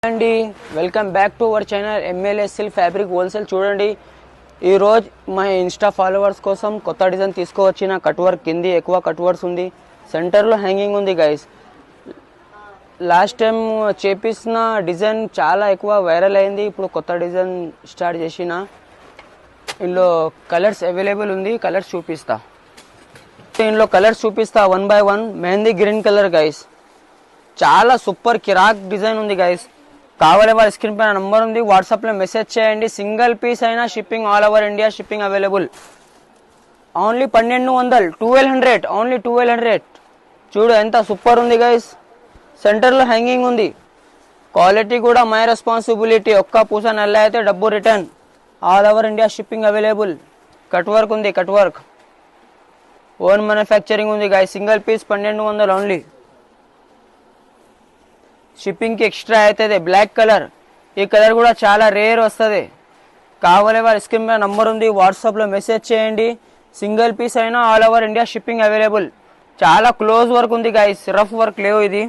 అండి welcome back to our channel MLA silk fabric wholesale. చూడండి ఈరోజు మా ఇన్స్టా ఫాలోవర్స్ కోసం కొత్త డిజైన్ తీసుకువచ్చిన కట్ వర్క్ కింది ఎక్కువ కట్ వర్క్స్ ఉంది, సెంటర్లో హ్యాంగింగ్ ఉంది గైస్. లాస్ట్ టైం చేపిస్తున్న డిజైన్ చాలా ఎక్కువ వైరల్ అయింది. ఇప్పుడు కొత్త డిజైన్ స్టార్ట్ చేసిన ఇందులో కలర్స్ అవైలబుల్ ఉంది. కలర్స్ చూపిస్తా, ఇందులో కలర్స్ చూపిస్తా 1 by 1. Mehndi green colour guys, చాలా సూపర్ కిరాక్ డిజైన్ ఉంది గైస్. కావాలి వాళ్ళ స్క్రీన్ పైన నంబర్ ఉంది, వాట్సాప్లో మెసేజ్ చేయండి. సింగిల్ పీస్ అయినా shipping all over India shipping available. Only 1200, 1200, only 1200. చూడు ఎంత సూపర్ ఉంది గైస్. సెంటర్లో హ్యాంగింగ్ ఉంది. క్వాలిటీ కూడా మై రెస్పాన్సిబిలిటీ. ఒక్క పూస నల్ల అయితే డబ్బు return. All over India shipping available. Cut work ఉంది, కట్ వర్క్ ఓన్ మ్యానుఫ్యాక్చరింగ్ ఉంది గైస్. Single piece 1200 only. షిప్పింగ్కి ఎక్స్ట్రా అవుతుంది. బ్లాక్ కలర్, ఈ కలర్ కూడా చాలా రేర్ వస్తుంది. కావాలి వాళ్ళ స్క్రీన్ మీద నంబర్ ఉంది, వాట్సాప్లో మెసేజ్ చేయండి. సింగిల్ పీస్ అయినా all over India shipping available. చాలా క్లోజ్ వర్క్ ఉంది గైస్, రఫ్ వర్క్ లేవు ఇది.